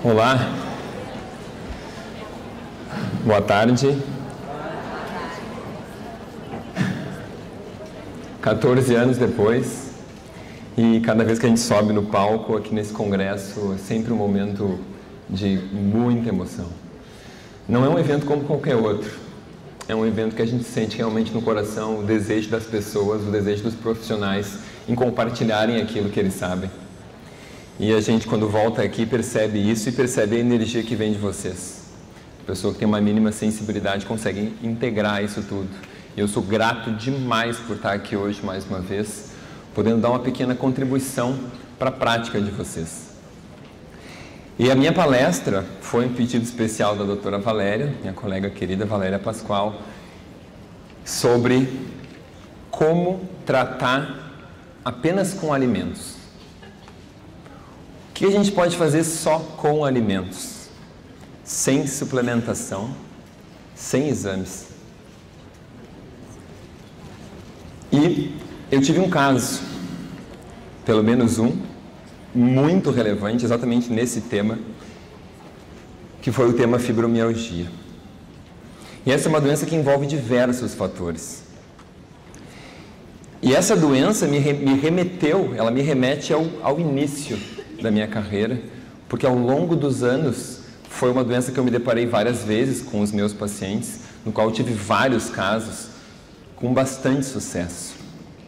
Olá, boa tarde. 14 anos depois, e cada vez que a gente sobe no palco aqui nesse congresso é sempre um momento de muita emoção. Não é um evento como qualquer outro, é um evento que a gente sente realmente no coração o desejo das pessoas, o desejo dos profissionais em compartilharem aquilo que eles sabem. E a gente, quando volta aqui, percebe isso e percebe a energia que vem de vocês. A pessoa que tem uma mínima sensibilidade consegue integrar isso tudo. E eu sou grato demais por estar aqui hoje, mais uma vez, podendo dar uma pequena contribuição para a prática de vocês. E a minha palestra foi um pedido especial da doutora Valéria, minha colega querida Valéria Pascoal, sobre como tratar apenas com alimentos. O que a gente pode fazer só com alimentos, sem suplementação, sem exames? E eu tive um caso, pelo menos um, muito relevante, exatamente nesse tema, que foi o tema fibromialgia. E essa é uma doença que envolve diversos fatores. E essa doença me remete ao início da minha carreira, porque ao longo dos anos foi uma doença que eu me deparei várias vezes com os meus pacientes, no qual eu tive vários casos com bastante sucesso.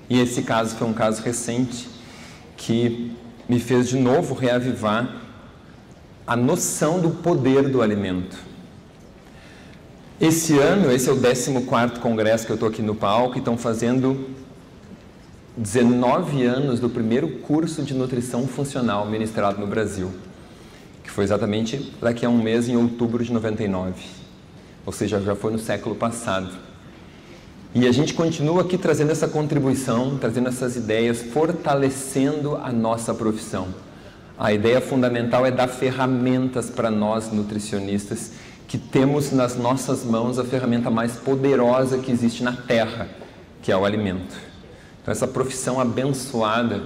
E esse caso foi um caso recente que me fez de novo reavivar a noção do poder do alimento. Esse ano, esse é o 14º congresso que eu estou aqui no palco, e estão fazendo 19 anos do primeiro curso de nutrição funcional ministrado no Brasil, que foi exatamente daqui a um mês, em outubro de 99, ou seja, já foi no século passado. E a gente continua aqui trazendo essa contribuição, trazendo essas ideias, fortalecendo a nossa profissão. A ideia fundamental é dar ferramentas para nós nutricionistas, que temos nas nossas mãos a ferramenta mais poderosa que existe na Terra, que é o alimento. Então, essa profissão abençoada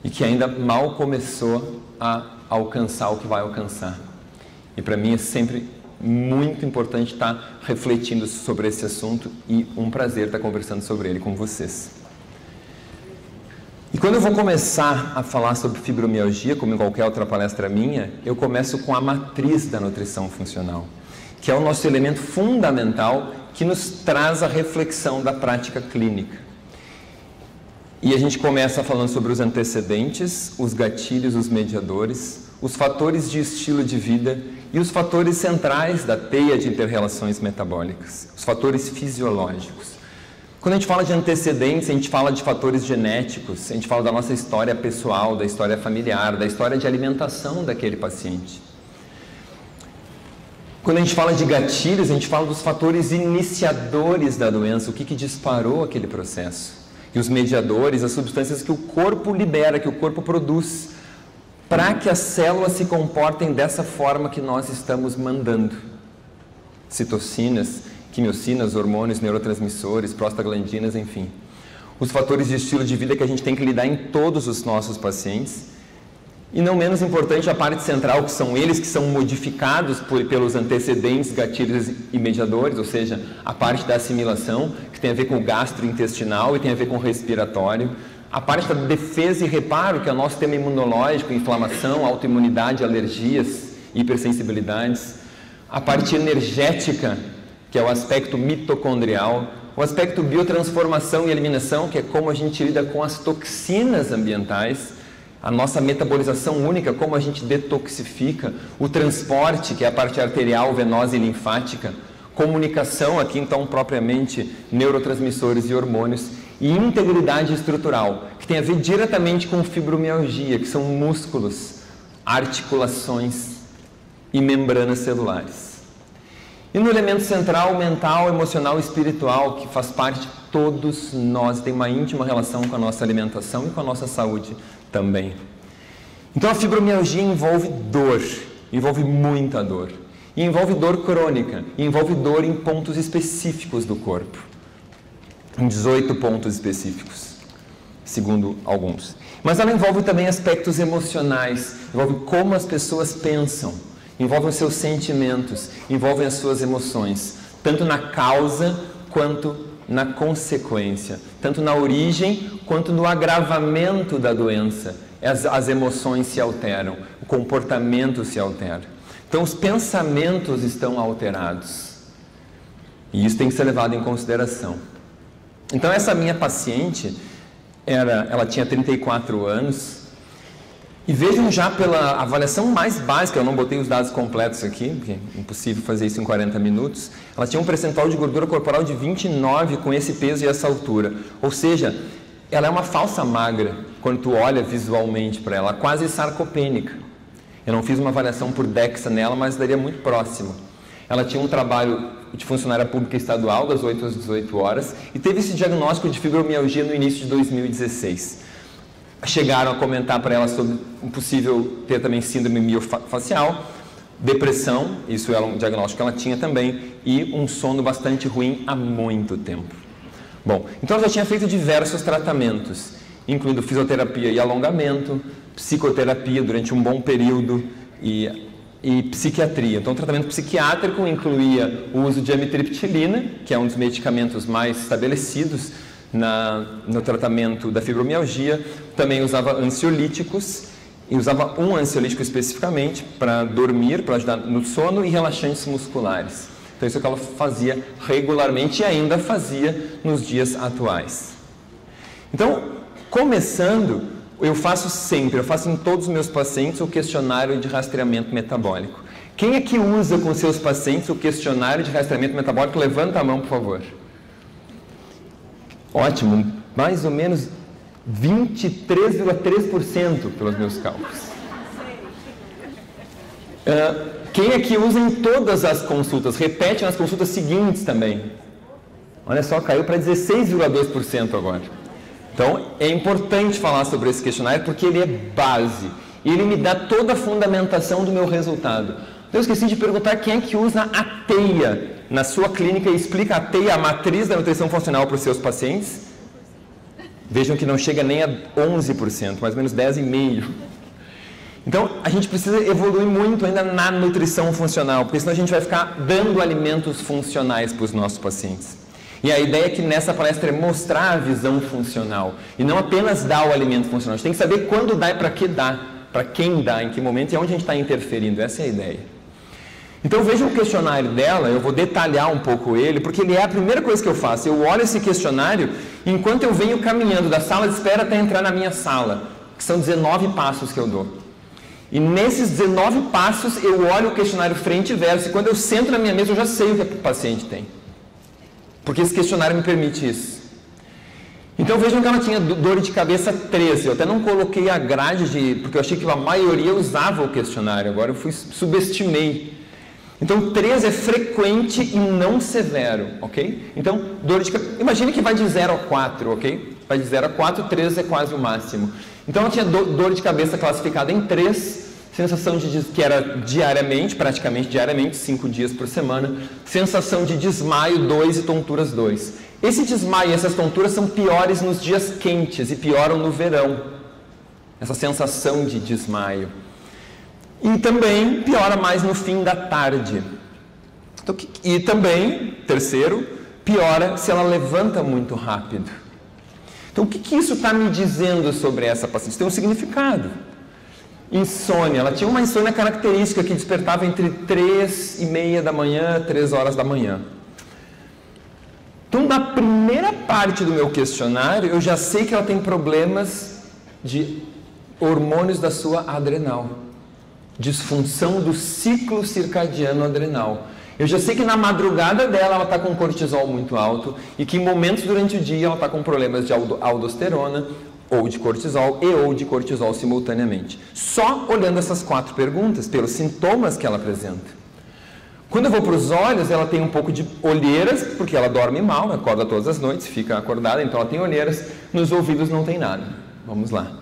e que ainda mal começou a alcançar o que vai alcançar. E para mim é sempre muito importante estar refletindo sobre esse assunto, e um prazer estar conversando sobre ele com vocês. E quando eu vou começar a falar sobre fibromialgia, como em qualquer outra palestra minha, eu começo com a matriz da nutrição funcional, que é o nosso elemento fundamental que nos traz a reflexão da prática clínica. E a gente começa falando sobre os antecedentes, os gatilhos, os mediadores, os fatores de estilo de vida e os fatores centrais da teia de interrelações metabólicas, os fatores fisiológicos. Quando a gente fala de antecedentes, a gente fala de fatores genéticos, a gente fala da nossa história pessoal, da história familiar, da história de alimentação daquele paciente. Quando a gente fala de gatilhos, a gente fala dos fatores iniciadores da doença, o que disparou aquele processo. E os mediadores, as substâncias que o corpo libera, que o corpo produz, para que as células se comportem dessa forma que nós estamos mandando. Citocinas, quimiocinas, hormônios, neurotransmissores, prostaglandinas, enfim. Os fatores de estilo de vida que a gente tem que lidar em todos os nossos pacientes. E não menos importante a parte central, que são eles que são modificados pelos antecedentes, gatilhos e mediadores, ou seja, a parte da assimilação, que tem a ver com o gastrointestinal e tem a ver com o respiratório. A parte da defesa e reparo, que é o nosso sistema imunológico, inflamação, autoimunidade, alergias, hipersensibilidades. A parte energética, que é o aspecto mitocondrial. O aspecto biotransformação e eliminação, que é como a gente lida com as toxinas ambientais. A nossa metabolização única, como a gente detoxifica. O transporte, que é a parte arterial, venosa e linfática. Comunicação, aqui então propriamente neurotransmissores e hormônios. E integridade estrutural, que tem a ver diretamente com fibromialgia, que são músculos, articulações e membranas celulares. E no elemento central, mental, emocional e espiritual, que faz parte de todos nós, tem uma íntima relação com a nossa alimentação e com a nossa saúde também. Então a fibromialgia envolve dor, envolve muita dor. E envolve dor crônica, e envolve dor em pontos específicos do corpo. Em 18 pontos específicos, segundo alguns. Mas ela envolve também aspectos emocionais, envolve como as pessoas pensam, envolve os seus sentimentos, envolve as suas emoções, tanto na causa quanto na consequência, tanto na origem quanto no agravamento da doença. As emoções se alteram, o comportamento se altera. Então os pensamentos estão alterados. E isso tem que ser levado em consideração. Então essa minha paciente, ela tinha 34 anos, e vejam já pela avaliação mais básica, eu não botei os dados completos aqui, porque é impossível fazer isso em 40 minutos, ela tinha um percentual de gordura corporal de 29 com esse peso e essa altura. Ou seja, ela é uma falsa magra, quando tu olha visualmente para ela, quase sarcopênica. Eu não fiz uma avaliação por DEXA nela, mas daria muito próximo. Ela tinha um trabalho de funcionária pública estadual, das 8 às 18 horas, e teve esse diagnóstico de fibromialgia no início de 2016. Chegaram a comentar para ela sobre um possível ter também síndrome miofacial, depressão, isso era um diagnóstico que ela tinha também, e um sono bastante ruim há muito tempo. Bom, então ela já tinha feito diversos tratamentos, incluindo fisioterapia e alongamento, psicoterapia durante um bom período e psiquiatria. Então o tratamento psiquiátrico incluía o uso de amitriptilina, que é um dos medicamentos mais estabelecidos no tratamento da fibromialgia. Também usava ansiolíticos, e usava um ansiolítico especificamente para dormir, para ajudar no sono, e relaxantes musculares. Então isso é o que ela fazia regularmente e ainda fazia nos dias atuais. Então, começando, eu faço em todos os meus pacientes o questionário de rastreamento metabólico. Quem é que usa com seus pacientes o questionário de rastreamento metabólico? Levanta a mão, por favor. Ótimo, mais ou menos 23,3% pelos meus cálculos. Quem é que usa em todas as consultas? Repete nas consultas seguintes também. Olha só, caiu para 16,2% agora. Então, é importante falar sobre esse questionário porque ele é base. E ele me dá toda a fundamentação do meu resultado. Eu esqueci de perguntar quem é que usa a TEIA na sua clínica e explica a TEIA, a matriz da nutrição funcional, para os seus pacientes. Vejam que não chega nem a 11%, mais ou menos 10,5%. Então, a gente precisa evoluir muito ainda na nutrição funcional, porque senão a gente vai ficar dando alimentos funcionais para os nossos pacientes. E a ideia é que nessa palestra é mostrar a visão funcional e não apenas dar o alimento funcional. A gente tem que saber quando dá e para que dá, para quem dá, em que momento e onde a gente está interferindo. Essa é a ideia. Então vejam o questionário dela, eu vou detalhar um pouco ele, porque ele é a primeira coisa que eu faço. Eu olho esse questionário enquanto eu venho caminhando da sala de espera até entrar na minha sala, que são 19 passos que eu dou. E nesses 19 passos eu olho o questionário frente e verso, e quando eu sento na minha mesa eu já sei o que o paciente tem. Porque esse questionário me permite isso. Então vejam que ela tinha dor de cabeça 13. Eu até não coloquei a grade, porque eu achei que a maioria usava o questionário. Agora eu subestimei. Então 13 é frequente e não severo, ok? Então, dor de cabeça, imagine que vai de 0 a 4, ok? Vai de 0 a 4, 13 é quase o máximo. Então ela tinha dor de cabeça classificada em 3, sensação que era diariamente, praticamente diariamente, 5 dias por semana, sensação de desmaio 2 e tonturas 2. Esse desmaio e essas tonturas são piores nos dias quentes e pioram no verão, essa sensação de desmaio. E também piora mais no fim da tarde. Então, e também, terceiro, piora se ela levanta muito rápido. Então, o que isso está me dizendo sobre essa paciente? Isso tem um significado. Insônia. Ela tinha uma insônia característica que despertava entre 3h30 da manhã, 3 horas da manhã. Então, na primeira parte do meu questionário, eu já sei que ela tem problemas de hormônios da sua adrenal. Disfunção do ciclo circadiano adrenal. Eu já sei que na madrugada dela ela está com cortisol muito alto e que em momentos durante o dia ela está com problemas de aldosterona ou de cortisol ou de cortisol simultaneamente. Só olhando essas 4 perguntas, pelos sintomas que ela apresenta. Quando eu vou para os olhos, ela tem um pouco de olheiras, porque ela dorme mal, acorda todas as noites, fica acordada, então ela tem olheiras. Nos ouvidos não tem nada. Vamos lá.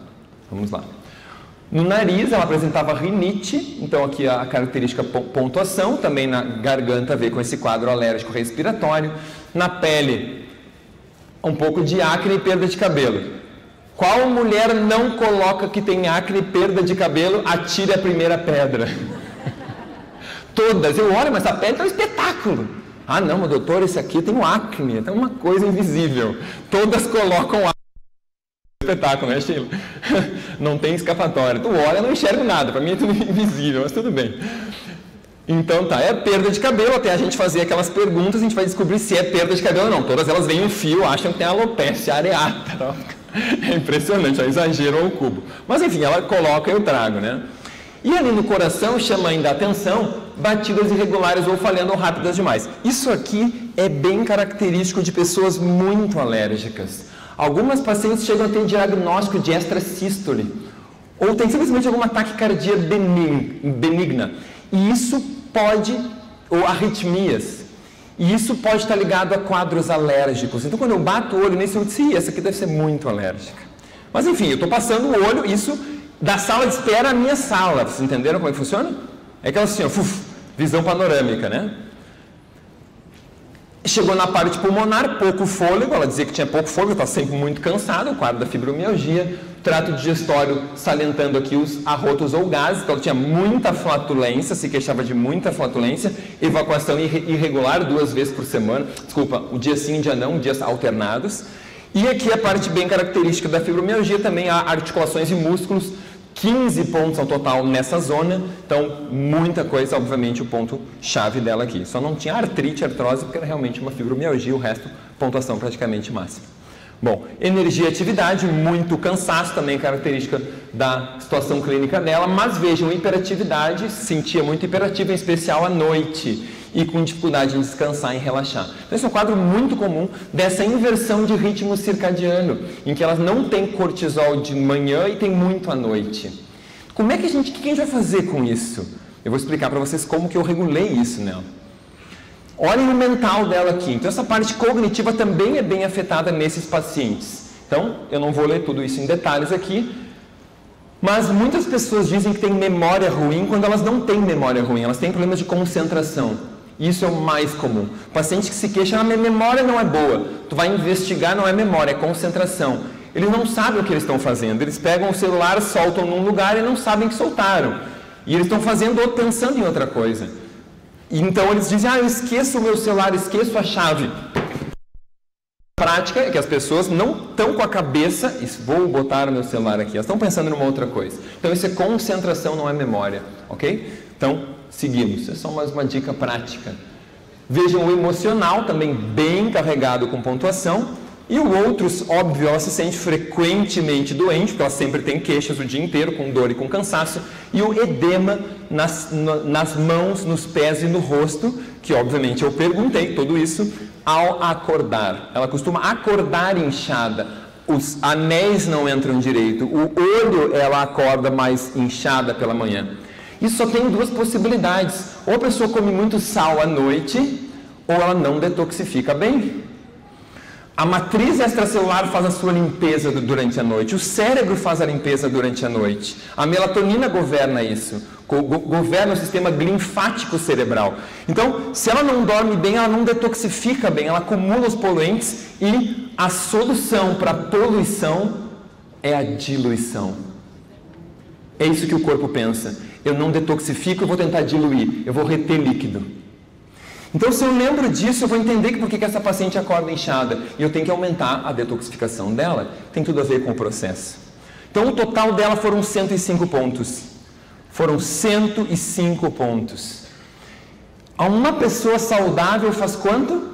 No nariz, ela apresentava rinite, então aqui a característica pontuação, também na garganta a ver com esse quadro alérgico respiratório. Na pele, um pouco de acne e perda de cabelo. Qual mulher não coloca que tem acne e perda de cabelo, atire a primeira pedra? Todas. Eu olho, mas essa pedra é um espetáculo. Ah, não, mas doutor, esse aqui tem um acne, tem uma coisa invisível. Todas colocam acne. Espetáculo, né, Sheila? Não tem escapatória. Tu olha, não enxergo nada. Para mim é tudo invisível, mas tudo bem. Então tá, é perda de cabelo, até a gente fazer aquelas perguntas, a gente vai descobrir se é perda de cabelo ou não. Todas elas vêm um fio, acham que tem alopecia areata. É impressionante, é exagero ao cubo. Mas enfim, ela coloca e eu trago, né? E ali no coração chama ainda a atenção batidas irregulares ou falhando ou rápidas demais. Isso aqui é bem característico de pessoas muito alérgicas. Algumas pacientes chegam a ter diagnóstico de extrasístole ou tem simplesmente alguma taquicardia benigna. E isso pode, ou arritmias, e isso pode estar ligado a quadros alérgicos. Então, quando eu bato o olho nesse, eu disse, essa aqui deve ser muito alérgica. Mas, enfim, eu estou passando o olho, isso da sala de espera à minha sala. Vocês entenderam como é que funciona? É aquela assim, ó, visão panorâmica, né? Chegou na parte pulmonar, pouco fôlego, ela dizia que tinha pouco fôlego, estava sempre muito cansada, o quadro da fibromialgia, trato digestório salientando aqui os arrotos ou gases, então ela tinha muita flatulência, se queixava de muita flatulência, evacuação irregular 2 vezes por semana, desculpa, o dia sim, dia não, dias alternados. E aqui a parte bem característica da fibromialgia também há articulações e músculos, 15 pontos ao total nessa zona, então muita coisa, obviamente o ponto chave dela aqui. Só não tinha artrite, artrose, porque era realmente uma fibromialgia, o resto pontuação praticamente máxima. Bom, energia e atividade, muito cansaço, também característica da situação clínica dela, mas vejam, hiperatividade, sentia muito hiperativa, em especial à noite, e com dificuldade em descansar e relaxar. Então esse é um quadro muito comum dessa inversão de ritmo circadiano, em que elas não têm cortisol de manhã e tem muito à noite. Como é que o que a gente vai fazer com isso? Eu vou explicar para vocês como que eu regulei isso nela. Olhem o mental dela aqui. Então essa parte cognitiva também é bem afetada nesses pacientes. Então eu não vou ler tudo isso em detalhes aqui, mas muitas pessoas dizem que têm memória ruim quando elas não têm memória ruim, elas têm problemas de concentração. Isso é o mais comum. O paciente que se queixa, a minha memória não é boa. Tu vai investigar, não é memória, é concentração. Eles não sabem o que eles estão fazendo. Eles pegam o celular, soltam num lugar e não sabem que soltaram. E eles estão fazendo ou pensando em outra coisa. Então eles dizem, eu esqueço o meu celular, esqueço a chave. A prática é que as pessoas não estão com a cabeça, vou botar o meu celular aqui, elas estão pensando numa outra coisa. Então isso é concentração, não é memória, ok? Então, seguimos. É só mais uma dica prática. Vejam o emocional, também bem carregado com pontuação. E o outros, óbvio, ela se sente frequentemente doente, porque ela sempre tem queixas o dia inteiro, com dor e com cansaço. E o edema nas mãos, nos pés e no rosto, que obviamente eu perguntei tudo isso ao acordar. Ela costuma acordar inchada. Os anéis não entram direito. O olho, ela acorda mais inchada pela manhã. Isso só tem 2 possibilidades. Ou a pessoa come muito sal à noite, ou ela não detoxifica bem. A matriz extracelular faz a sua limpeza durante a noite. O cérebro faz a limpeza durante a noite. A melatonina governa isso. Governa o sistema linfático cerebral. Então, se ela não dorme bem, ela não detoxifica bem. Ela acumula os poluentes e a solução para a poluição é a diluição. É isso que o corpo pensa. Eu não detoxifico, eu vou tentar diluir, eu vou reter líquido. Então, se eu lembro disso, eu vou entender por que essa paciente acorda inchada. E eu tenho que aumentar a detoxificação dela. Tem tudo a ver com o processo. Então, o total dela foram 105 pontos. Foram 105 pontos. A uma pessoa saudável faz quanto?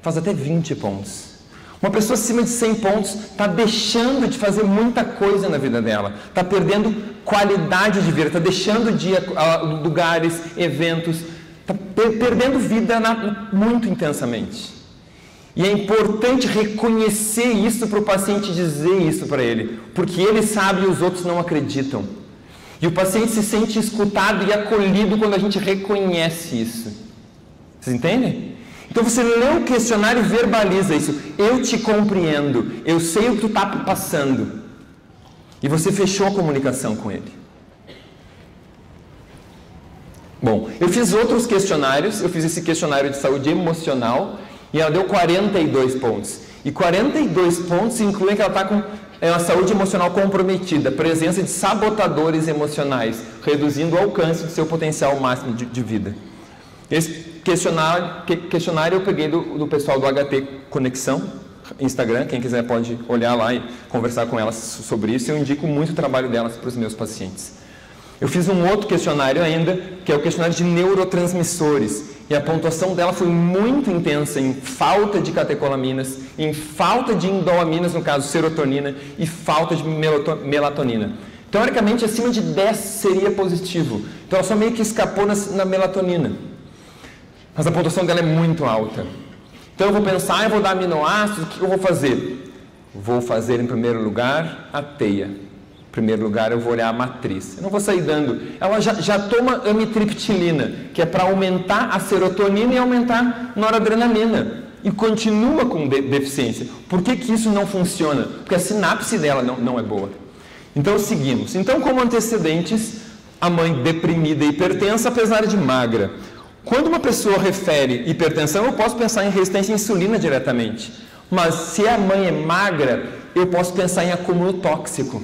Faz até 20 pontos. Uma pessoa acima de 100 pontos está deixando de fazer muita coisa na vida dela. Está perdendo qualidade de vida, está deixando de ir a lugares, eventos, está perdendo vida muito intensamente. E é importante reconhecer isso para o paciente, dizer isso para ele, porque ele sabe e os outros não acreditam. E o paciente se sente escutado e acolhido quando a gente reconhece isso. Vocês entendem? Então você lê o questionário e verbaliza isso. Eu te compreendo, eu sei o que tu está passando. E você fechou a comunicação com ele. Bom, eu fiz outros questionários, eu fiz esse questionário de saúde emocional e ela deu 42 pontos. E 42 pontos incluem que ela está com é uma saúde emocional comprometida, presença de sabotadores emocionais, reduzindo o alcance do seu potencial máximo de vida. Esse questionário eu peguei do pessoal do HT Conexão, Instagram, quem quiser pode olhar lá e conversar com elas sobre isso. Eu indico muito o trabalho delas para os meus pacientes. Eu fiz um outro questionário ainda, que é o questionário de neurotransmissores, e a pontuação dela foi muito intensa em falta de catecolaminas, em falta de indolaminas, no caso serotonina, e falta de melatonina. Teoricamente, acima de 10 seria positivo. Então, ela só meio que escapou na melatonina. Mas a pontuação dela é muito alta. Então, eu vou pensar, eu vou dar aminoácidos, o que eu vou fazer? Vou fazer, em primeiro lugar, a teia. Em primeiro lugar, eu vou olhar a matriz. Eu não vou sair dando. Ela já toma amitriptilina, que é para aumentar a serotonina e aumentar a noradrenalina. E continua com deficiência. Por que isso não funciona? Porque a sinapse dela não é boa. Então, seguimos. Então, como antecedentes, a mãe deprimida e hipertensa, apesar de magra. Quando uma pessoa refere hipertensão, eu posso pensar em resistência à insulina diretamente. Mas se a mãe é magra, eu posso pensar em acúmulo tóxico.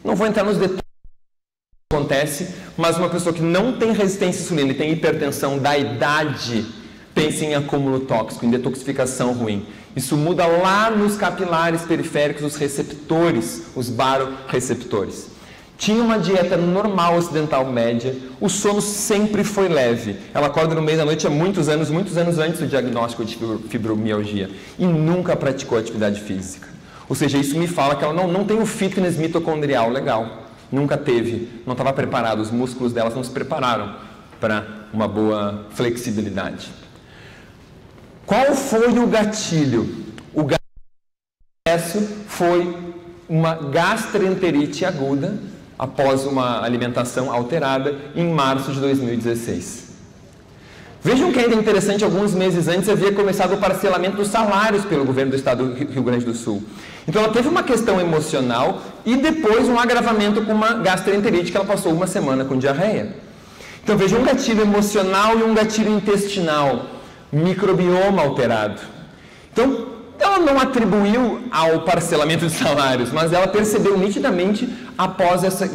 Não vou entrar nos detalhes do que acontece, mas uma pessoa que não tem resistência à insulina e tem hipertensão da idade, pense em acúmulo tóxico, em detoxificação ruim. Isso muda lá nos capilares periféricos, os receptores, os baroreceptores. Tinha uma dieta normal ocidental média, o sono sempre foi leve. Ela acorda no meio da noite há muitos anos antes do diagnóstico de fibromialgia e nunca praticou atividade física. Ou seja, isso me fala que ela não tem o fitness mitocondrial legal. Nunca teve, não estava preparado, os músculos delas não se prepararam para uma boa flexibilidade. Qual foi o gatilho? O gatilho foi uma gastroenterite aguda após uma alimentação alterada em março de 2016. Vejam que ainda é interessante, alguns meses antes havia começado o parcelamento dos salários pelo governo do estado do Rio Grande do Sul. Então ela teve uma questão emocional e depois um agravamento com uma gastroenterite que ela passou uma semana com diarreia. Então vejam um gatilho emocional e um gatilho intestinal, microbioma alterado. Então ela não atribuiu ao parcelamento de salários, mas ela percebeu nitidamente após essa.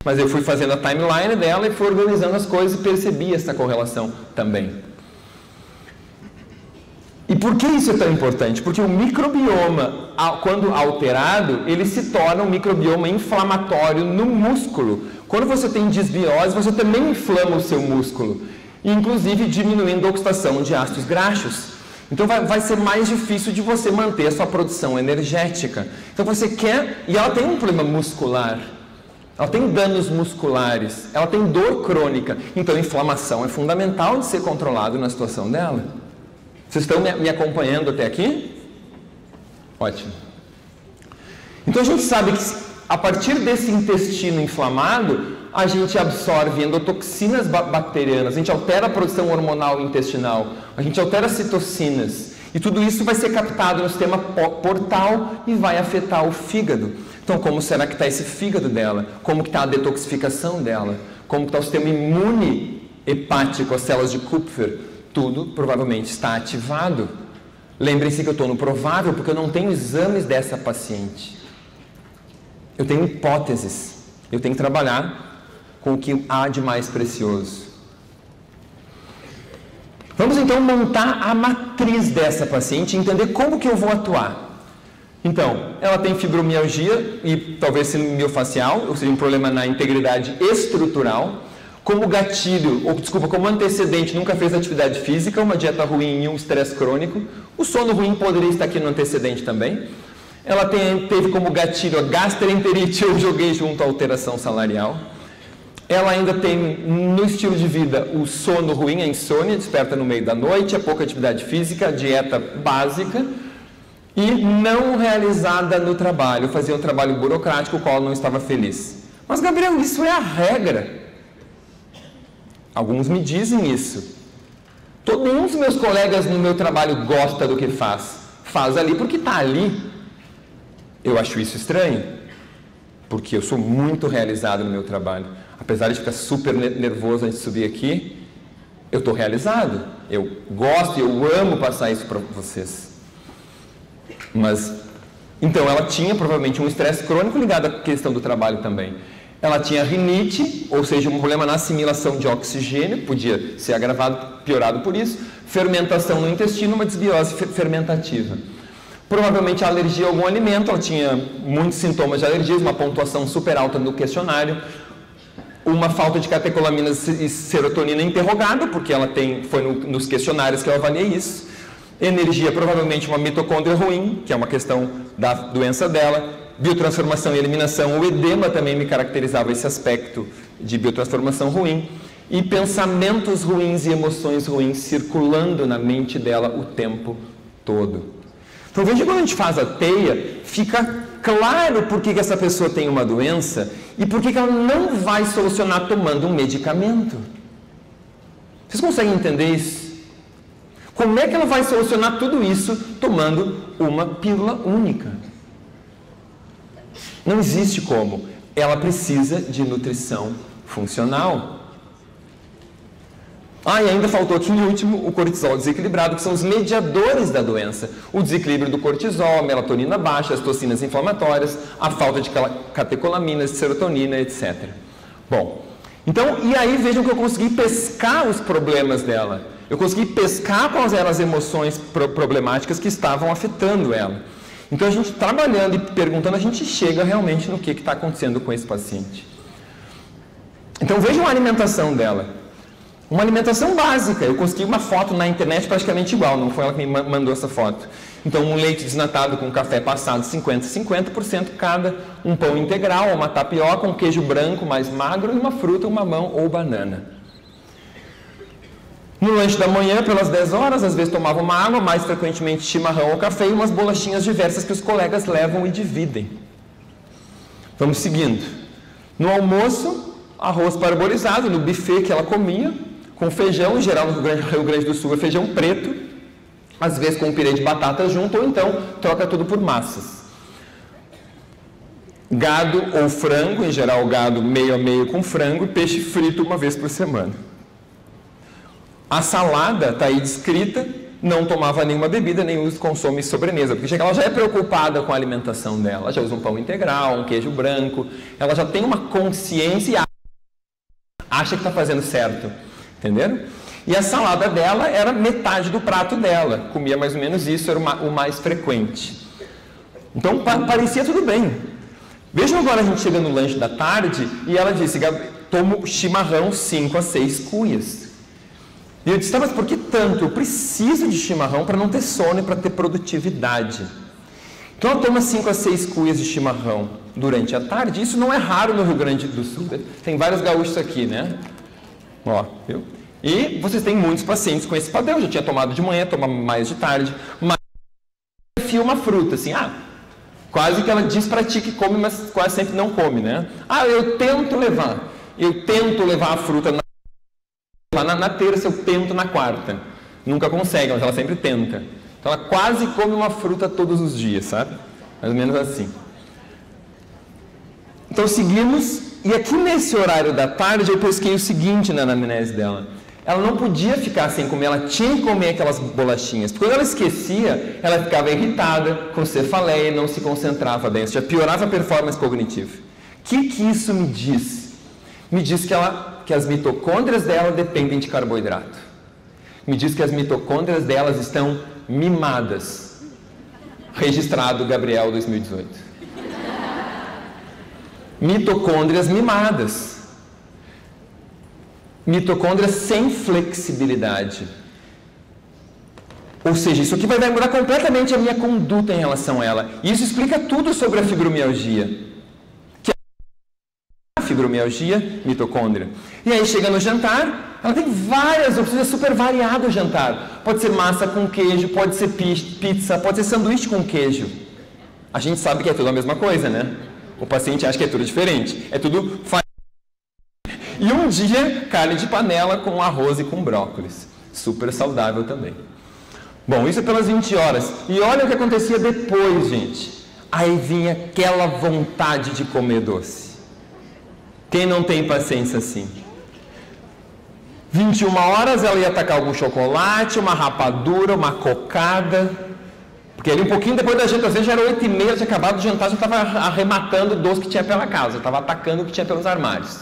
Mas eu fui fazendo a timeline dela e fui organizando as coisas e percebi essa correlação também. E por que isso é tão importante? Porque o microbioma, quando alterado, ele se torna um microbioma inflamatório no músculo. Quando você tem disbiose, você também inflama o seu músculo, inclusive diminuindo a oxidação de ácidos graxos. Então vai ser mais difícil de você manter a sua produção energética. Então você quer, e ela tem um problema muscular, ela tem danos musculares, ela tem dor crônica, então a inflamação é fundamental de ser controlado na situação dela. Vocês estão me acompanhando até aqui? Ótimo. Então a gente sabe que a partir desse intestino inflamado, a gente absorve endotoxinas bacterianas, a gente altera a produção hormonal intestinal, a gente altera citocinas, e tudo isso vai ser captado no sistema portal e vai afetar o fígado. Então, como será que está esse fígado dela? Como que está a detoxificação dela? Como que está o sistema imune hepático, as células de Kupfer? Tudo provavelmente está ativado. Lembrem-se que eu estou no provável porque eu não tenho exames dessa paciente. Eu tenho hipóteses. Eu tenho que trabalhar com o que há de mais precioso. Vamos então montar a matriz dessa paciente e entender como que eu vou atuar. Então, ela tem fibromialgia e talvez síndrome miofascial, ou seja, um problema na integridade estrutural. Como gatilho, como antecedente, nunca fez atividade física, uma dieta ruim e um estresse crônico. O sono ruim poderia estar aqui no antecedente também. Ela teve como gatilho a gastroenterite, eu joguei junto à alteração salarial. Ela ainda tem no estilo de vida o sono ruim, a insônia, desperta no meio da noite, a pouca atividade física, a dieta básica e não realizada no trabalho, fazia um trabalho burocrático, o qual não estava feliz. Mas, Gabriel, isso é a regra. Alguns me dizem isso. Nenhum dos meus colegas no meu trabalho gosta do que faz. Faz ali porque está ali. Eu acho isso estranho, porque eu sou muito realizado no meu trabalho. Apesar de ficar super nervoso antes de subir aqui, eu estou realizado. Eu gosto e eu amo passar isso para vocês. Mas Então, ela tinha provavelmente um estresse crônico ligado à questão do trabalho também. Ela tinha rinite, ou seja, um problema na assimilação de oxigênio, podia ser agravado, piorado por isso. Fermentação no intestino, uma desbiose fermentativa. Provavelmente a alergia a algum alimento, ela tinha muitos sintomas de alergias, uma pontuação super alta no questionário. Uma falta de catecolaminas e serotonina interrogada, porque ela foi nos questionários que eu avaliei isso. Energia, provavelmente uma mitocôndria ruim, que é uma questão da doença dela. Biotransformação e eliminação, o edema também me caracterizava esse aspecto de biotransformação ruim. E pensamentos ruins e emoções ruins circulando na mente dela o tempo todo. Então veja, quando a gente faz a teia, fica claro por que essa pessoa tem uma doença e por que ela não vai solucionar tomando um medicamento. Vocês conseguem entender isso? Como é que ela vai solucionar tudo isso tomando uma pílula única? Não existe como. Ela precisa de nutrição funcional. E ainda faltou aqui no último o cortisol desequilibrado, que são os mediadores da doença. O desequilíbrio do cortisol, a melatonina baixa, as toxinas inflamatórias, a falta de catecolaminas, serotonina, etc. Bom, então, e aí vejam que eu consegui pescar os problemas dela. Eu consegui pescar quais eram as emoções problemáticas que estavam afetando ela. Então, a gente trabalhando e perguntando, a gente chega realmente no que está acontecendo com esse paciente. Então, vejam a alimentação dela. Uma alimentação básica. Eu consegui uma foto na internet praticamente igual, não foi ela que me mandou essa foto. Então, um leite desnatado com café passado 50% cada, um pão integral, uma tapioca, um queijo branco mais magro e uma fruta, um mamão ou banana. No lanche da manhã, pelas 10 horas, às vezes tomava uma água, mais frequentemente chimarrão ou café e umas bolachinhas diversas que os colegas levam e dividem. Vamos seguindo. No almoço, arroz parbolizado, no buffet que ela comia, com feijão, em geral no Rio Grande do Sul é feijão preto, às vezes com um pirê de batata junto, ou então troca tudo por massas. Gado ou frango, em geral gado meio a meio com frango, e peixe frito uma vez por semana. A salada está aí descrita, não tomava nenhuma bebida, nem uso, consome sobremesa, porque ela já é preocupada com a alimentação dela, ela já usa um pão integral, um queijo branco, ela já tem uma consciência e acha que está fazendo certo, entenderam? E a salada dela era metade do prato dela, comia mais ou menos isso, era o mais frequente. Então parecia tudo bem. Vejam agora a gente chega no lanche da tarde e ela disse, tomo chimarrão 5 a 6 cuias. E eu disse, tá, mas por que tanto? Eu preciso de chimarrão para não ter sono e para ter produtividade. Então ela toma 5 a 6 cuias de chimarrão durante a tarde. Isso não é raro no Rio Grande do Sul. Tem vários gaúchos aqui, né? Ó, viu? E vocês têm muitos pacientes com esse padrão. Já tinha tomado de manhã, toma mais de tarde. Mas enfia uma fruta, assim, quase que ela diz para ti que come, mas quase sempre não come, né? Eu tento levar a fruta na terça, eu tento na quarta. Nunca consegue, mas ela sempre tenta. Então ela quase come uma fruta todos os dias, sabe? Mais ou menos assim. Então seguimos, e aqui nesse horário da tarde eu pesquei o seguinte na anamnese dela. Ela não podia ficar sem comer, ela tinha que comer aquelas bolachinhas. Porque quando ela esquecia, ela ficava irritada, com cefaleia, não se concentrava bem. Isso já piorava a performance cognitiva. O que isso me diz? Me diz que as mitocôndrias dela dependem de carboidrato. Me diz que as mitocôndrias delas estão mimadas. Registrado Gabriel 2018. Mitocôndrias mimadas. Mitocôndrias sem flexibilidade. Ou seja, isso aqui vai mudar completamente a minha conduta em relação a ela. E isso explica tudo sobre a fibromialgia. Fibromialgia, mitocôndria. E aí chega no jantar, ela tem várias opções, é super variado o jantar. Pode ser massa com queijo, pode ser pizza, pode ser sanduíche com queijo. A gente sabe que é tudo a mesma coisa, né? O paciente acha que é tudo diferente. É tudo e um dia, carne de panela com arroz e com brócolis. Super saudável também. Bom, isso é pelas 20 horas. E olha o que acontecia depois, gente. Aí vinha aquela vontade de comer doce. Quem não tem paciência assim? 21 horas ela ia atacar algum chocolate, uma rapadura, uma cocada. Porque ali um pouquinho depois da janta, às vezes já era 8h30, já tinha acabado de jantar, já estava arrematando o doce que tinha pela casa, estava atacando o que tinha pelos armários.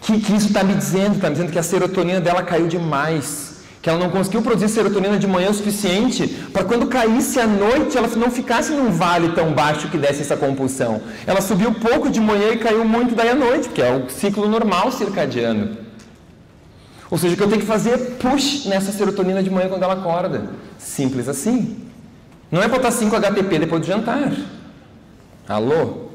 Que isso está me dizendo que a serotonina dela caiu demais, que ela não conseguiu produzir serotonina de manhã o suficiente para quando caísse à noite ela não ficasse num vale tão baixo que desse essa compulsão. Ela subiu pouco de manhã e caiu muito daí à noite, porque é o ciclo normal circadiano. Ou seja, o que eu tenho que fazer é push nessa serotonina de manhã quando ela acorda. Simples assim. Não é botar 5 HTP depois do jantar. Alô?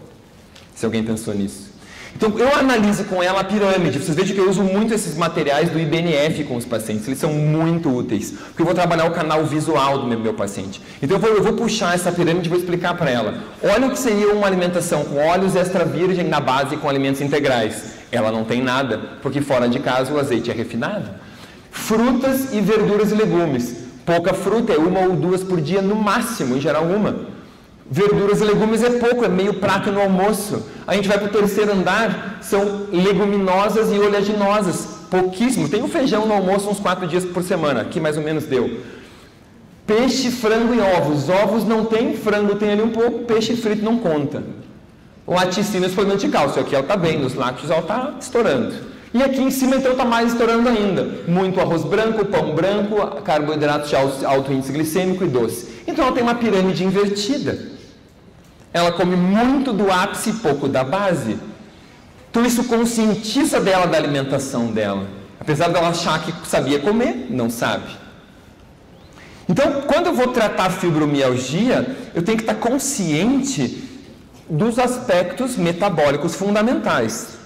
Se alguém pensou nisso. Então, eu analiso com ela a pirâmide. Vocês vejam que eu uso muito esses materiais do IBNF com os pacientes. Eles são muito úteis. Porque eu vou trabalhar o canal visual do meu paciente. Então, eu vou puxar essa pirâmide e vou explicar para ela. Olha o que seria uma alimentação com óleos extra virgem na base com alimentos integrais. Ela não tem nada, porque fora de casa o azeite é refinado. Frutas e verduras e legumes. Pouca fruta, é 1 ou 2 por dia, no máximo, em geral 1. Verduras e legumes é pouco, é meio prato no almoço. A gente vai para o terceiro andar, são leguminosas e oleaginosas. Pouquíssimo. Tem o feijão no almoço uns 4 dias por semana, aqui mais ou menos deu. Peixe, frango e ovos. Ovos não tem, frango tem ali um pouco, peixe frito não conta. Laticínios suplemento de cálcio. Aqui ela está bem, nos lácteos ela está estourando. E aqui em cima então está mais estourando ainda. Muito arroz branco, pão branco, carboidratos de alto índice glicêmico e doce. Então ela tem uma pirâmide invertida. Ela come muito do ápice e pouco da base. Então isso conscientiza dela da alimentação dela. Apesar dela achar que sabia comer, não sabe. Então, quando eu vou tratar fibromialgia, eu tenho que estar consciente dos aspectos metabólicos fundamentais.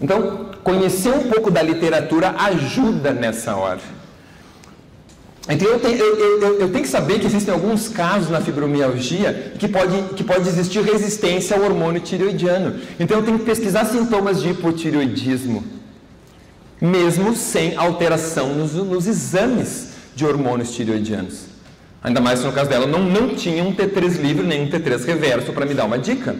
Então, conhecer um pouco da literatura ajuda nessa hora. Então, eu tenho que saber que existem alguns casos na fibromialgia que pode existir resistência ao hormônio tireoidiano. Então, eu tenho que pesquisar sintomas de hipotireoidismo, mesmo sem alteração nos exames de hormônios tireoidianos. Ainda mais se no caso dela não tinha um T3 livre nem um T3 reverso para me dar uma dica.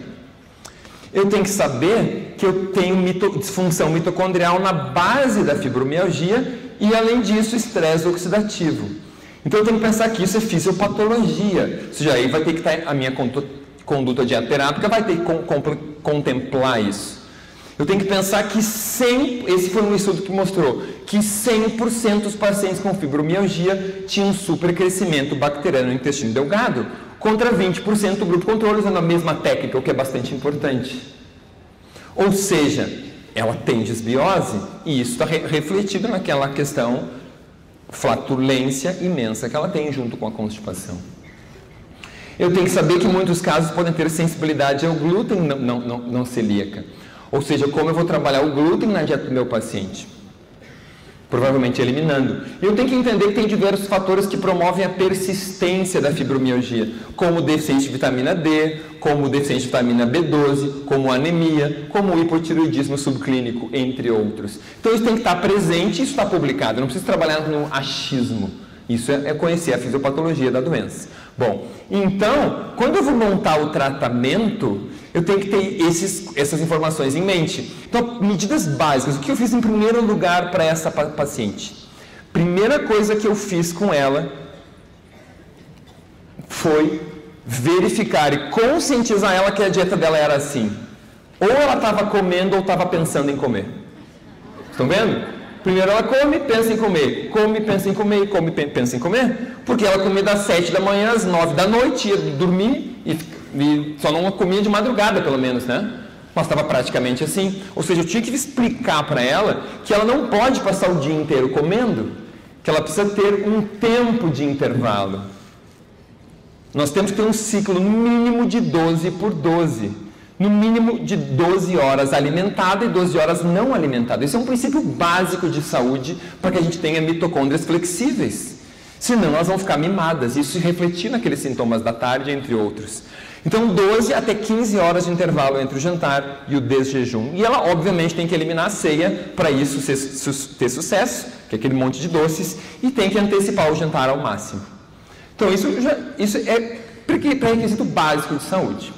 Eu tenho que saber que eu tenho disfunção mitocondrial na base da fibromialgia e, além disso, estresse oxidativo. Então, eu tenho que pensar que isso é fisiopatologia. Ou seja, aí vai ter que estar a minha conduta diaterápica vai ter que contemplar isso. Eu tenho que pensar que esse foi um estudo que mostrou que 100% dos pacientes com fibromialgia tinham supercrescimento bacteriano no intestino delgado, contra 20% do grupo controle usando a mesma técnica, o que é bastante importante. Ou seja, ela tem desbiose e isso está refletido naquela questão flatulência imensa que ela tem junto com a constipação. Eu tenho que saber que em muitos casos podem ter sensibilidade ao glúten não celíaca. Ou seja, como eu vou trabalhar o glúten na dieta do meu paciente? Provavelmente eliminando. E eu tenho que entender que tem diversos fatores que promovem a persistência da fibromialgia, como deficiência de vitamina D, como deficiência de vitamina B12, como anemia, como o hipotireoidismo subclínico, entre outros. Então isso tem que estar presente e isso está publicado. Eu não preciso trabalhar no achismo. Isso é conhecer a fisiopatologia da doença. Bom, então, quando eu vou montar o tratamento, eu tenho que ter essas informações em mente. Então, medidas básicas. O que eu fiz em primeiro lugar para essa paciente? Primeira coisa que eu fiz com ela foi verificar e conscientizar ela que a dieta dela era assim. Ou ela estava comendo ou estava pensando em comer. Estão vendo? Primeiro ela come, pensa em comer. Come, pensa em comer. Come, pensa em comer. Porque ela comia das 7 da manhã às 9 da noite, ia dormir e só não comia de madrugada, pelo menos, né? Mas estava praticamente assim. Ou seja, eu tinha que explicar para ela que ela não pode passar o dia inteiro comendo, que ela precisa ter um tempo de intervalo. Nós temos que ter um ciclo no mínimo de 12 por 12. No mínimo de 12 horas alimentada e 12 horas não alimentada. Esse é um princípio básico de saúde para que a gente tenha mitocôndrias flexíveis. Senão elas vão ficar mimadas. Isso se refletir naqueles sintomas da tarde, entre outros. Então, 12 até 15 horas de intervalo entre o jantar e o desjejum. E ela, obviamente, tem que eliminar a ceia para isso ter sucesso, que é aquele monte de doces, e tem que antecipar o jantar ao máximo. Então, isso é pré-requisito básico de saúde.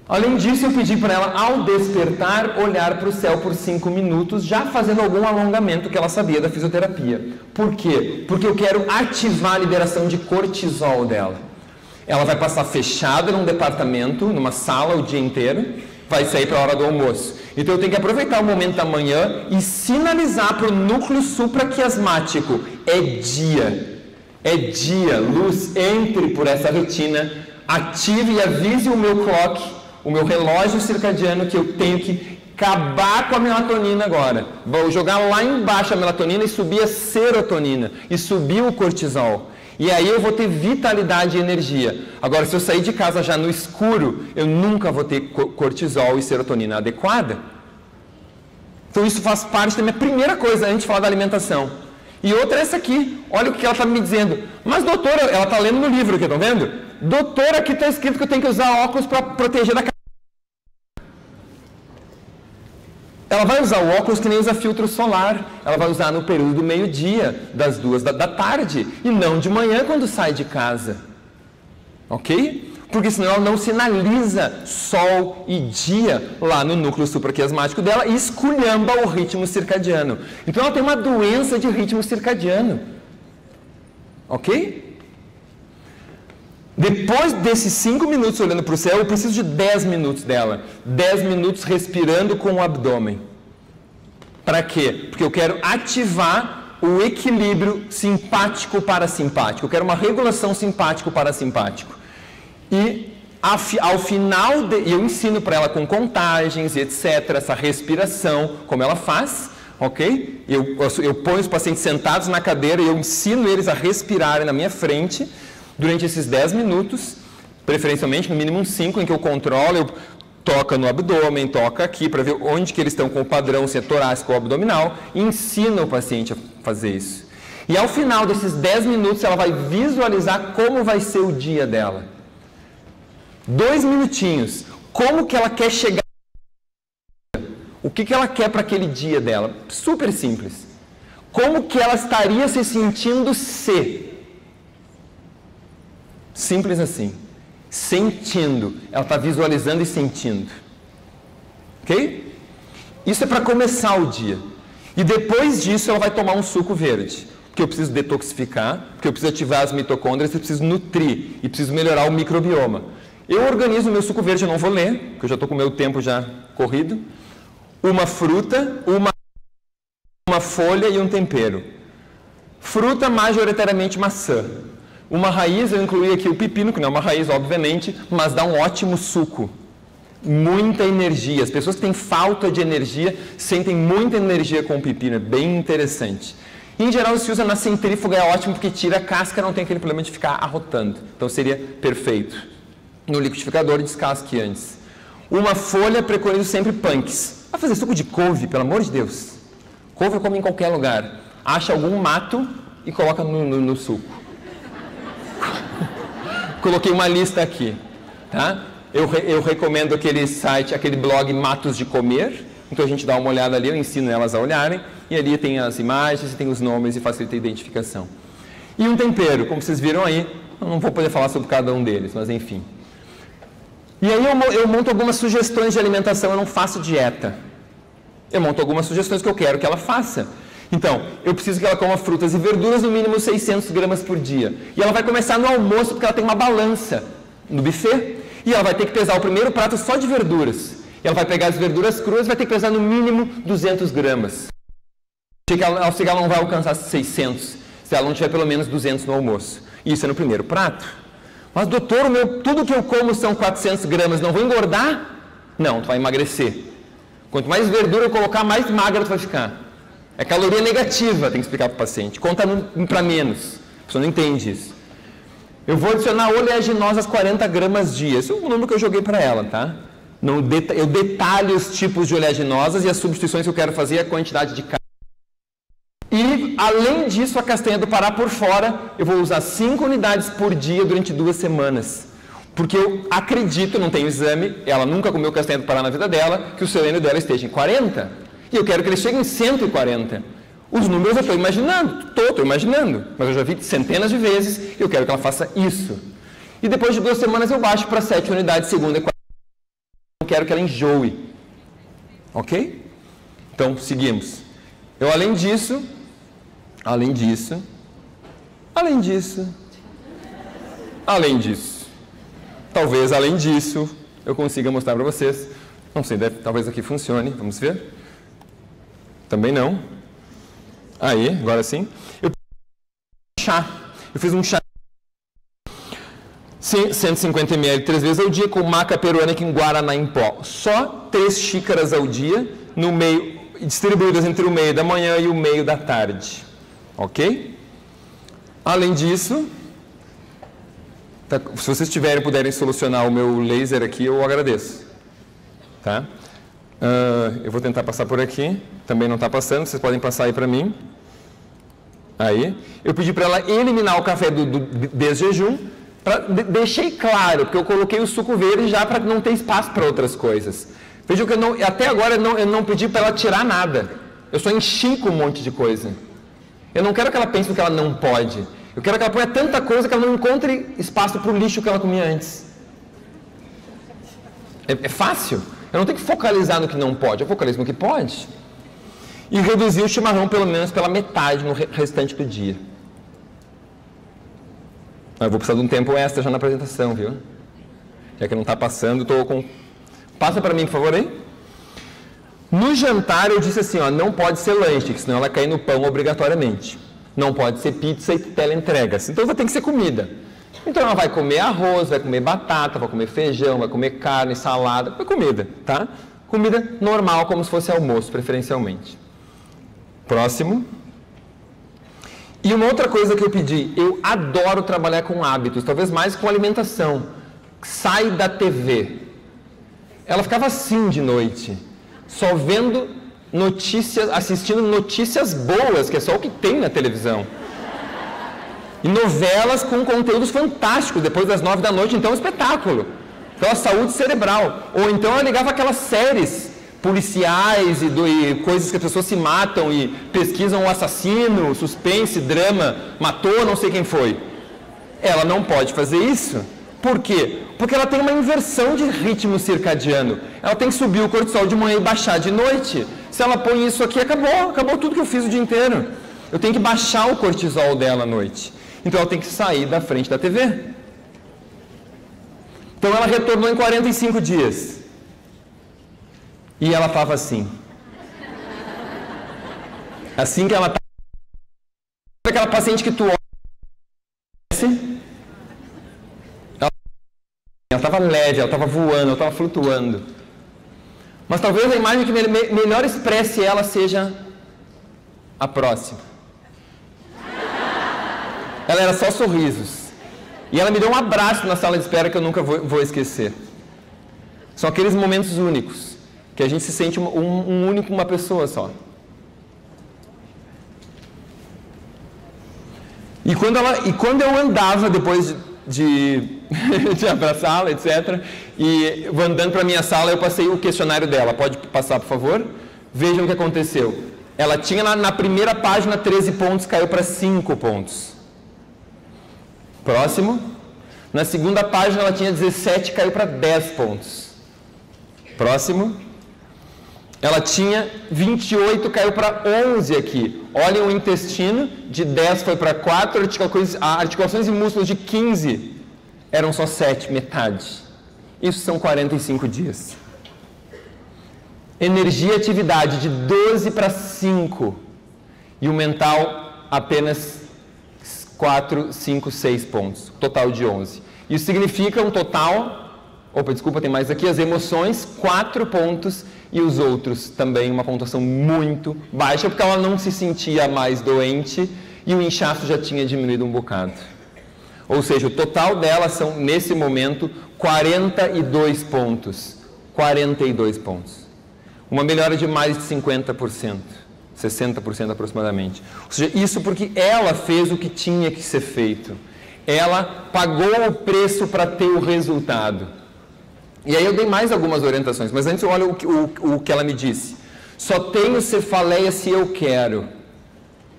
Além disso, eu pedi para ela, ao despertar, olhar para o céu por 5 minutos, já fazendo algum alongamento que ela sabia da fisioterapia. Por quê? Porque eu quero ativar a liberação de cortisol dela. Ela vai passar fechada num departamento, numa sala o dia inteiro, vai sair para a hora do almoço. Então eu tenho que aproveitar o momento da manhã e sinalizar para o núcleo supraquiasmático: é dia, luz, entre por essa retina, ative e avise o meu clock, o meu relógio circadiano, que eu tenho que acabar com a melatonina agora. Vou jogar lá embaixo a melatonina e subir a serotonina, e subir o cortisol. E aí eu vou ter vitalidade e energia. Agora, se eu sair de casa já no escuro, eu nunca vou ter cortisol e serotonina adequada. Então isso faz parte da minha primeira coisa antes de falar da alimentação. E outra é essa aqui. Olha o que ela está me dizendo. Mas doutora, ela está lendo no livro aqui, estão vendo? Doutora, aqui está escrito que eu tenho que usar óculos para proteger da... Ela vai usar o óculos que nem usa filtro solar. Ela vai usar no período do meio-dia, das 2 da tarde, e não de manhã quando sai de casa. Ok? Porque senão ela não sinaliza sol e dia lá no núcleo supraquiasmático dela e esculhamba o ritmo circadiano. Então ela tem uma doença de ritmo circadiano. Ok? Depois desses 5 minutos olhando para o céu, eu preciso de 10 minutos dela. 10 minutos respirando com o abdômen. Para quê? Porque eu quero ativar o equilíbrio simpático-parasimpático. Eu quero uma regulação simpático-parasimpático. E ao final, eu ensino para ela com contagens e etc., essa respiração, como ela faz, ok? Eu ponho os pacientes sentados na cadeira e eu ensino eles a respirarem na minha frente durante esses 10 minutos, preferencialmente no mínimo 5, em que eu controlo, eu toco no abdômen, toco aqui, para ver onde que eles estão com o padrão, se é torácico ou abdominal, e ensino o paciente a fazer isso. E ao final desses 10 minutos, ela vai visualizar como vai ser o dia dela. 2 minutinhos. Como que ela quer chegar? O que ela quer para aquele dia dela? Super simples. Como que ela estaria se sentindo se? Simples assim. Sentindo. Ela está visualizando e sentindo. Ok? Isso é para começar o dia. E depois disso ela vai tomar um suco verde. Porque eu preciso detoxificar, porque eu preciso ativar as mitocôndrias, eu preciso nutrir e preciso melhorar o microbioma. Eu organizo o meu suco verde, eu não vou ler, porque eu já estou com o meu tempo já corrido. Uma fruta, uma folha e um tempero. Fruta, majoritariamente maçã. Uma raiz, eu incluí aqui o pepino, que não é uma raiz, obviamente, mas dá um ótimo suco. Muita energia. As pessoas que têm falta de energia sentem muita energia com o pepino, é bem interessante. Em geral, se usa na centrífuga, é ótimo, porque tira a casca, não tem aquele problema de ficar arrotando. Então seria perfeito. No liquidificador, descasque antes. Uma folha, preconizo sempre punks. Vai fazer suco de couve, pelo amor de Deus. Couve eu como em qualquer lugar. Acha algum mato e coloca no suco. Coloquei uma lista aqui. Tá? Eu recomendo aquele site, aquele blog Matos de Comer. Então a gente dá uma olhada ali, eu ensino elas a olharem. E ali tem as imagens, tem os nomes e facilita a identificação. E um tempero, como vocês viram aí, eu não vou poder falar sobre cada um deles, mas enfim. E aí eu monto algumas sugestões de alimentação, eu não faço dieta. Eu monto algumas sugestões que eu quero que ela faça. Então, eu preciso que ela coma frutas e verduras no mínimo 600 gramas por dia. E ela vai começar no almoço, porque ela tem uma balança no buffet. E ela vai ter que pesar o primeiro prato só de verduras. E ela vai pegar as verduras cruas e vai ter que pesar no mínimo 200 gramas. Ela não vai alcançar 600, se ela não tiver pelo menos 200 no almoço. Isso é no primeiro prato. Mas doutor, tudo que eu como são 400 gramas, não vou engordar? Não, tu vai emagrecer. Quanto mais verdura eu colocar, mais magra tu vai ficar. É caloria negativa, tem que explicar para o paciente. Conta para menos. A pessoa não entende isso. Eu vou adicionar oleaginosas 40 gramas dia. Esse é o número que eu joguei para ela, tá? Eu detalho os tipos de oleaginosas e as substituições que eu quero fazer e a quantidade de carne. E, além disso, a castanha do Pará por fora, eu vou usar 5 unidades por dia durante 2 semanas. Porque eu acredito, não tenho exame, ela nunca comeu castanha do Pará na vida dela, que o selênio dela esteja em 40. E eu quero que ele chegue em 140. Os números eu estou imaginando, estou imaginando, mas eu já vi centenas de vezes e eu quero que ela faça isso. E depois de 2 semanas eu baixo para 7 unidades segunda e quarta. quero que ela enjoe. Ok? Então, seguimos. Eu, além disso, talvez além disso, eu consiga mostrar para vocês. Não sei, talvez aqui funcione. Vamos ver? Também não. Aí, agora sim. Eu fiz um chá 150 ml 3 vezes ao dia com maca peruana com guaraná em pó. Só 3 xícaras ao dia, no meio, distribuídas entre o meio da manhã e o meio da tarde. Ok? Além disso, se vocês puderem solucionar o meu laser aqui, eu agradeço. Tá? Eu vou tentar passar por aqui. Também não está passando, vocês podem passar aí para mim. Aí. Eu pedi para ela eliminar o café desse jejum. Deixei claro, porque eu coloquei o suco verde já para não ter espaço para outras coisas. Vejam que até agora eu não pedi para ela tirar nada. Eu só enchi com um monte de coisa. Eu não quero que ela pense no que ela não pode. Eu quero que ela ponha tanta coisa que ela não encontre espaço para o lixo que ela comia antes. É fácil. Eu não tenho que focalizar no que não pode, eu focalizo no que pode. E reduzir o chimarrão pelo menos pela metade no restante do dia. Eu vou precisar de um tempo extra já na apresentação, viu? Já que não está passando, estou com... Passa para mim, por favor, aí. No jantar, eu disse assim, ó, não pode ser lanche, senão ela cai no pão obrigatoriamente. Não pode ser pizza e teleentrega, então vai ter que ser comida. Então ela vai comer arroz, vai comer batata, vai comer feijão, vai comer carne, salada, vai comida, tá? Comida normal, como se fosse almoço, preferencialmente. Próximo. E uma outra coisa que eu pedi, eu adoro trabalhar com hábitos, talvez mais com alimentação. Sai da TV. Ela ficava assim de noite, só vendo notícias, assistindo notícias boas, que é só o que tem na televisão. E novelas com conteúdos fantásticos, depois das 9 da noite, então é um espetáculo. Então a saúde cerebral. Ou então ela ligava aquelas séries policiais e coisas que as pessoas se matam e pesquisam o assassino, suspense, drama, matou não sei quem foi. Ela não pode fazer isso. Por quê? Porque ela tem uma inversão de ritmo circadiano. Ela tem que subir o cortisol de manhã e baixar de noite. Se ela põe isso aqui, acabou tudo que eu fiz o dia inteiro. Eu tenho que baixar o cortisol dela à noite. Então ela tem que sair da frente da TV. Então ela retornou em 45 dias. E ela estava assim. Assim que ela estava. Aquela paciente que tu olha. Ela estava leve, ela estava voando, ela estava flutuando. Mas talvez a imagem que melhor expresse ela seja a próxima. Ela era só sorrisos. E ela me deu um abraço na sala de espera que eu nunca vou esquecer. São aqueles momentos únicos, que a gente se sente um único, uma pessoa só. E quando eu andava depois de abraçá-la, etc., e andando para a minha sala, eu passei o questionário dela. Pode passar, por favor? Vejam o que aconteceu. Ela tinha na primeira página 13 pontos, caiu para 5 pontos. Próximo. Na segunda página ela tinha 17, caiu para 10 pontos. Próximo. Ela tinha 28, caiu para 11 aqui. Olhem o intestino, de 10 foi para 4, articulações e músculos de 15 eram só 7, metade. Isso são 45 dias. Energia e atividade de 12 para 5. E o mental apenas 4, 5, 6 pontos. Total de 11. Isso significa um total... Opa, desculpa, tem mais aqui. As emoções, 4 pontos. E os outros também uma pontuação muito baixa, porque ela não se sentia mais doente e o inchaço já tinha diminuído um bocado. Ou seja, o total dela são, nesse momento, 42 pontos. 42 pontos. Uma melhora de mais de 50%. 60% aproximadamente. Ou seja, isso porque ela fez o que tinha que ser feito. Ela pagou o preço para ter o resultado. E aí eu dei mais algumas orientações, mas antes olha o que ela me disse. Só tenho cefaleia se eu quero.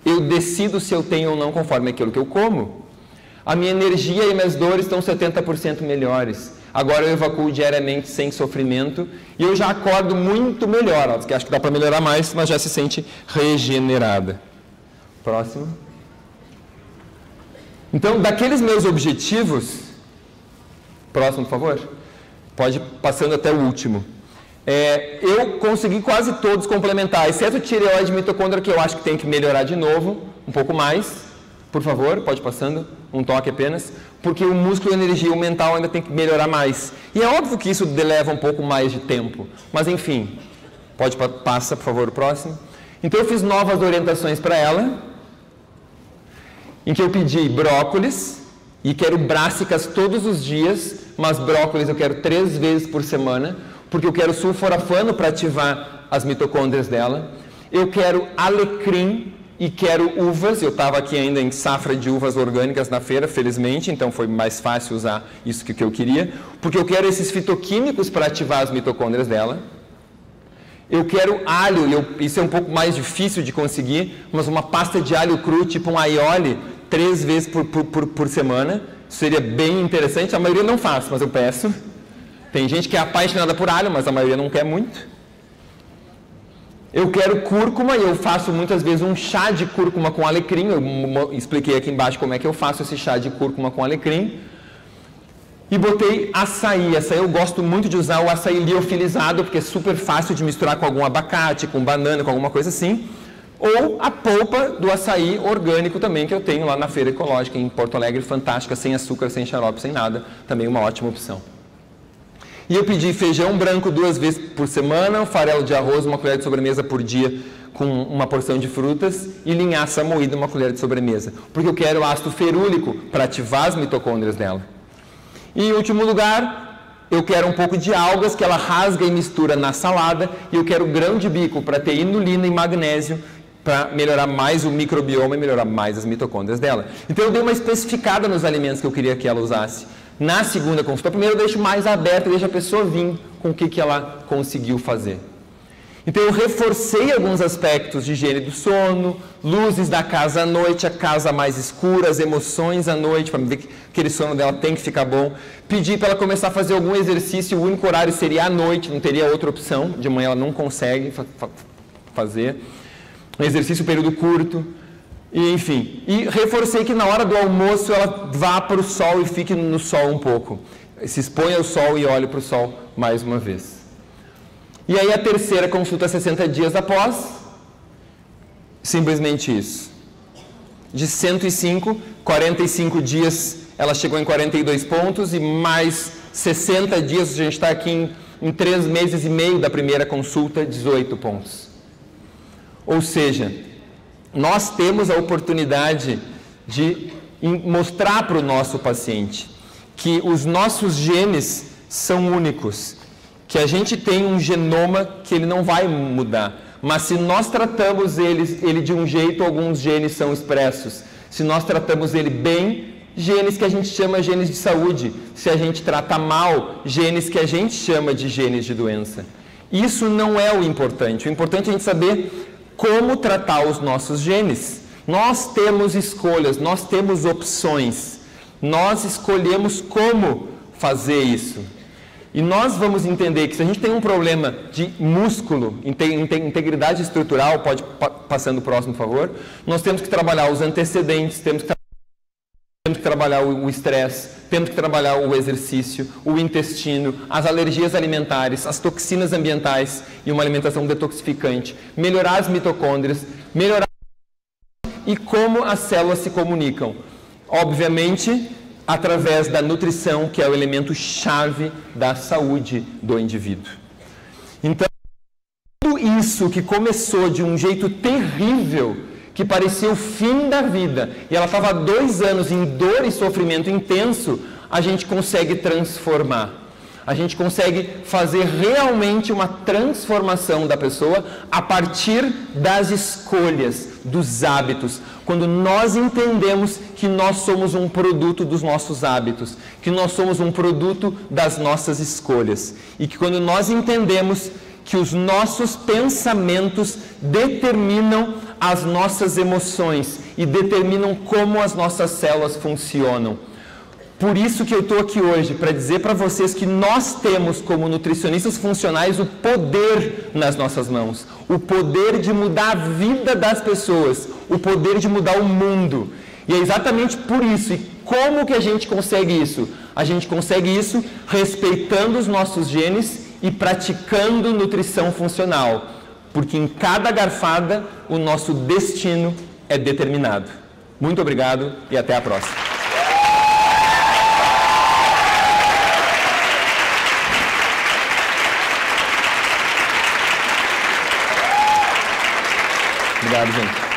Eu decido se eu tenho ou não conforme aquilo que eu como. A minha energia e minhas dores estão 70% melhores. Agora eu evacuo diariamente sem sofrimento e eu já acordo muito melhor. Ela diz que acha que dá para melhorar mais, mas já se sente regenerada. Próximo. Então, daqueles meus objetivos... Próximo, por favor. Pode ir passando até o último. Eu consegui quase todos complementar, exceto tireoide e mitocôndria, que eu acho que tem que melhorar de novo, um pouco mais. Por favor, pode ir passando, um toque apenas. Porque o músculo e a energia, o mental ainda tem que melhorar mais. E é óbvio que isso leva um pouco mais de tempo. Mas, enfim, passa, por favor, o próximo. Então, eu fiz novas orientações para ela, em que eu pedi brócolis, e quero brássicas todos os dias, mas brócolis eu quero 3 vezes por semana, porque eu quero sulforafano para ativar as mitocôndrias dela. Eu quero alecrim e quero uvas. Eu estava aqui ainda em safra de uvas orgânicas na feira, felizmente, então foi mais fácil usar isso que eu queria, porque eu quero esses fitoquímicos para ativar as mitocôndrias dela. Eu quero alho, isso é um pouco mais difícil de conseguir, mas uma pasta de alho cru, tipo um aioli, 3 vezes por semana. Isso seria bem interessante. A maioria não faz, mas eu peço. Tem gente que é apaixonada por alho, mas a maioria não quer muito. Eu quero cúrcuma e eu faço muitas vezes um chá de cúrcuma com alecrim. Eu expliquei aqui embaixo como é que eu faço esse chá de cúrcuma com alecrim. E botei açaí. Açaí eu gosto muito de usar o açaí liofilizado, porque é super fácil de misturar com algum abacate, com banana, com alguma coisa assim. Ou a polpa do açaí orgânico também, que eu tenho lá na Feira Ecológica em Porto Alegre, fantástica, sem açúcar, sem xarope, sem nada. Também uma ótima opção. E eu pedi feijão branco 2 vezes por semana, farelo de arroz, 1 colher de sobremesa por dia com uma porção de frutas e linhaça moída, 1 colher de sobremesa. Porque eu quero ácido ferúlico para ativar as mitocôndrias dela. E em último lugar, eu quero um pouco de algas que ela rasga e mistura na salada. E eu quero grão de bico para ter inulina e magnésio para melhorar mais o microbioma e melhorar mais as mitocôndrias dela. Então eu dei uma especificada nos alimentos que eu queria que ela usasse. Na segunda consulta, primeiro eu deixo mais aberto e deixo a pessoa vir com o que ela conseguiu fazer. Então eu reforcei alguns aspectos de higiene do sono, luzes da casa à noite, a casa mais escura, as emoções à noite, para ver que aquele sono dela tem que ficar bom. Pedi para ela começar a fazer algum exercício, o único horário seria à noite, não teria outra opção, de manhã ela não consegue fazer. Um exercício período curto, e, enfim. E reforcei que na hora do almoço ela vá para o sol e fique no sol um pouco. Se exponha ao sol e olhe para o sol mais uma vez. E aí a terceira consulta 60 dias após, simplesmente isso. De 105, 45 dias ela chegou em 42 pontos e mais 60 dias, a gente está aqui em 3 meses e meio da primeira consulta, 18 pontos. Ou seja, nós temos a oportunidade de mostrar para o nosso paciente que os nossos genes são únicos, que a gente tem um genoma que ele não vai mudar, mas se nós tratamos ele de um jeito, alguns genes são expressos. Se nós tratamos ele bem, genes que a gente chama genes de saúde. Se a gente trata mal, genes que a gente chama de genes de doença. Isso não é o importante. O importante é a gente saber como tratar os nossos genes. Nós temos escolhas, nós temos opções. Nós escolhemos como fazer isso. E nós vamos entender que se a gente tem um problema de músculo, integridade estrutural, pode passando o próximo, por favor, nós temos que trabalhar os antecedentes, temos que trabalhar o estresse, temos que trabalhar o exercício, o intestino, as alergias alimentares, as toxinas ambientais e uma alimentação detoxificante, melhorar as mitocôndrias, melhorar e como as células se comunicam. Obviamente, através da nutrição, que é o elemento chave da saúde do indivíduo. Então, tudo isso que começou de um jeito terrível, que parecia o fim da vida, e ela estava há 2 anos em dor e sofrimento intenso, a gente consegue transformar. A gente consegue fazer realmente uma transformação da pessoa a partir das escolhas, dos hábitos. Quando nós entendemos que nós somos um produto dos nossos hábitos, que nós somos um produto das nossas escolhas. E que quando nós entendemos que os nossos pensamentos determinam as nossas emoções e determinam como as nossas células funcionam. por isso que eu estou aqui hoje, para dizer para vocês que nós temos, como nutricionistas funcionais, o poder nas nossas mãos. O poder de mudar a vida das pessoas. O poder de mudar o mundo. E é exatamente por isso. E como que a gente consegue isso? A gente consegue isso respeitando os nossos genes e praticando nutrição funcional. Porque em cada garfada, o nosso destino é determinado. Muito obrigado e até a próxima. Obrigado, gente.